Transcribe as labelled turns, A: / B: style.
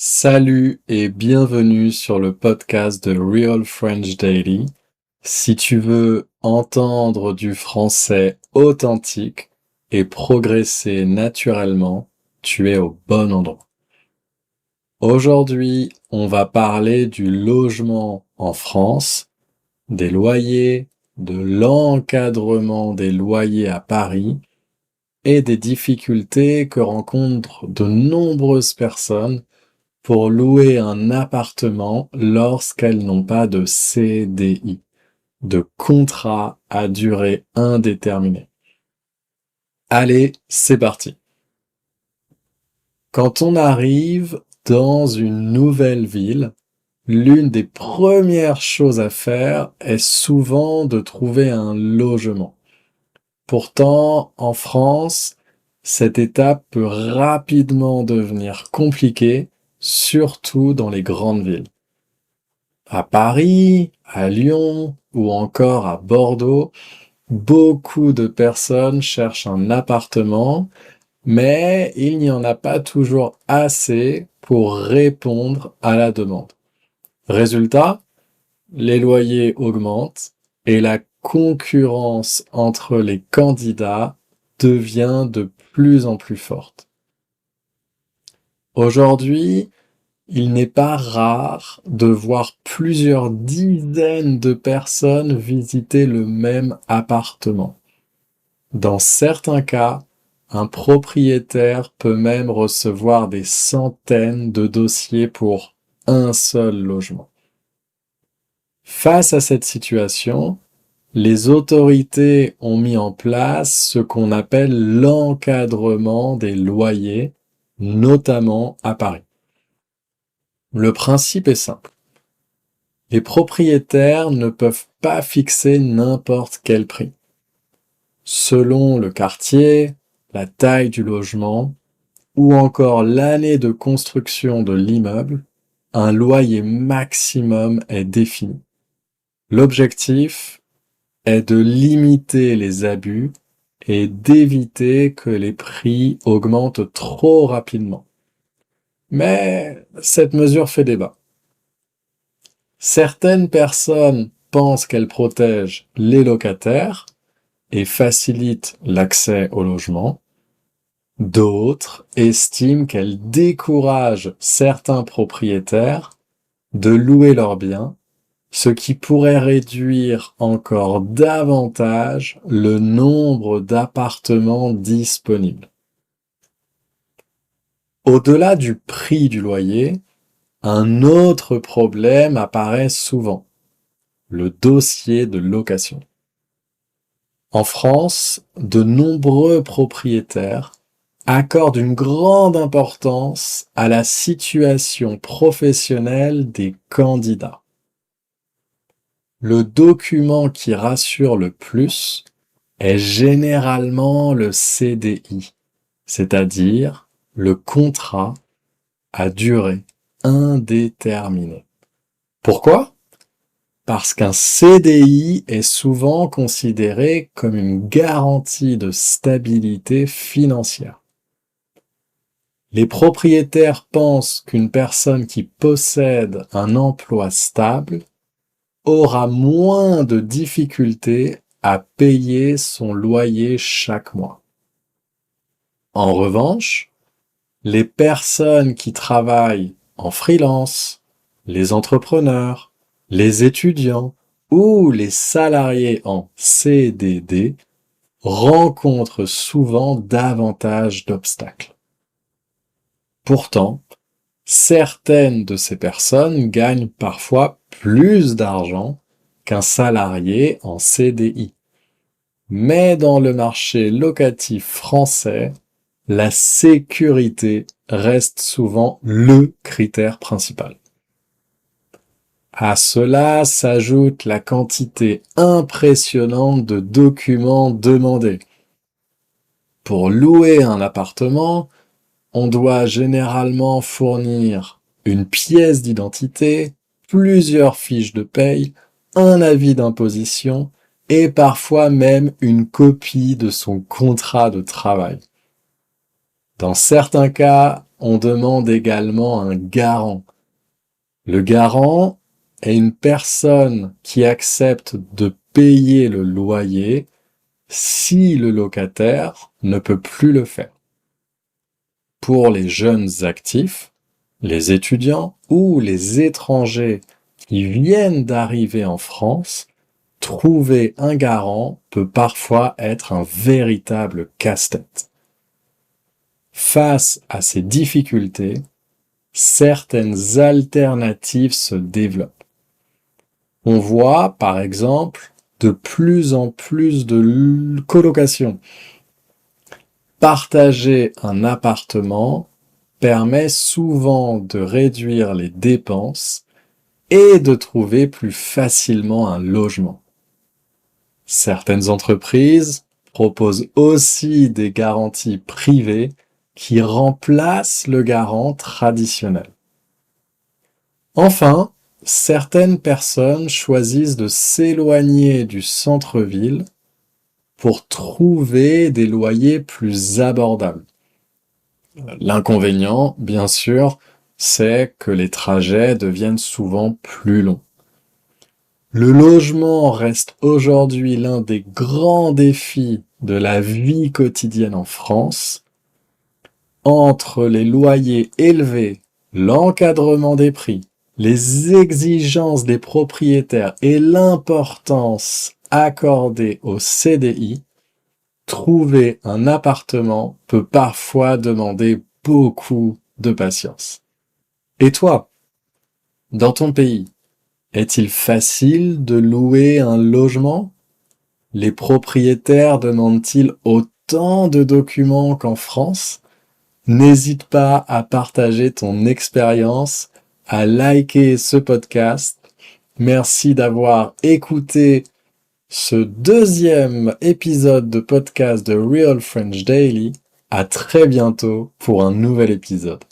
A: Salut et bienvenue sur le podcast de Real French Daily. Si tu veux entendre du français authentique et progresser naturellement, tu es au bon endroit. Aujourd'hui, on va parler du logement en France, des loyers, de l'encadrement des loyers à Paris et des difficultés que rencontrent de nombreuses personnes pour louer un appartement lorsqu'elles n'ont pas de CDI, de contrat à durée indéterminée. Allez, c'est parti. Quand on arrive dans une nouvelle ville, l'une des premières choses à faire est souvent de trouver un logement. Pourtant, en France, cette étape peut rapidement devenir compliquée, surtout dans les grandes villes. À Paris, à Lyon ou encore à Bordeaux, beaucoup de personnes cherchent un appartement, mais il n'y en a pas toujours assez pour répondre à la demande. Résultat, les loyers augmentent et la concurrence entre les candidats devient de plus en plus forte. Aujourd'hui, il n'est pas rare de voir plusieurs dizaines de personnes visiter le même appartement. Dans certains cas, un propriétaire peut même recevoir des centaines de dossiers pour un seul logement. Face à cette situation, les autorités ont mis en place ce qu'on appelle l'encadrement des loyers, notamment à Paris. Le principe est simple. Les propriétaires ne peuvent pas fixer n'importe quel prix. Selon le quartier, la taille du logement ou encore l'année de construction de l'immeuble, un loyer maximum est défini. L'objectif est de limiter les abus et d'éviter que les prix augmentent trop rapidement. Mais cette mesure fait débat. Certaines personnes pensent qu'elle protège les locataires et facilite l'accès au logement. D'autres estiment qu'elle décourage certains propriétaires de louer leurs biens, ce qui pourrait réduire encore davantage le nombre d'appartements disponibles. Au-delà du prix du loyer, un autre problème apparaît souvent, le dossier de location. En France, de nombreux propriétaires accordent une grande importance à la situation professionnelle des candidats. Le document qui rassure le plus est généralement le CDI, c'est-à-dire le contrat à durée indéterminée. Pourquoi ? Parce qu'un CDI est souvent considéré comme une garantie de stabilité financière. Les propriétaires pensent qu'une personne qui possède un emploi stable aura moins de difficultés à payer son loyer chaque mois. En revanche, les personnes qui travaillent en freelance, les entrepreneurs, les étudiants ou les salariés en CDD rencontrent souvent davantage d'obstacles. Pourtant, certaines de ces personnes gagnent parfois plus d'argent qu'un salarié en CDI. Mais dans le marché locatif français, la sécurité reste souvent le critère principal. À cela s'ajoute la quantité impressionnante de documents demandés. Pour louer un appartement, on doit généralement fournir une pièce d'identité, plusieurs fiches de paye, un avis d'imposition et parfois même une copie de son contrat de travail. Dans certains cas, on demande également un garant. Le garant est une personne qui accepte de payer le loyer si le locataire ne peut plus le faire. Pour les jeunes actifs, les étudiants ou les étrangers qui viennent d'arriver en France, trouver un garant peut parfois être un véritable casse-tête. Face à ces difficultés, certaines alternatives se développent. On voit, par exemple, de plus en plus de colocations. Partager un appartement permet souvent de réduire les dépenses et de trouver plus facilement un logement. Certaines entreprises proposent aussi des garanties privées qui remplacent le garant traditionnel. Enfin, certaines personnes choisissent de s'éloigner du centre-ville pour trouver des loyers plus abordables. L'inconvénient, bien sûr, c'est que les trajets deviennent souvent plus longs. Le logement reste aujourd'hui l'un des grands défis de la vie quotidienne en France. Entre les loyers élevés, l'encadrement des prix, les exigences des propriétaires et l'importance accordée au CDI, trouver un appartement peut parfois demander beaucoup de patience. Et toi, dans ton pays, est-il facile de louer un logement? Les propriétaires demandent-ils autant de documents qu'en France? N'hésite pas à partager ton expérience, à liker ce podcast. Merci d'avoir écouté ce deuxième épisode de podcast de Real French Daily. À très bientôt pour un nouvel épisode.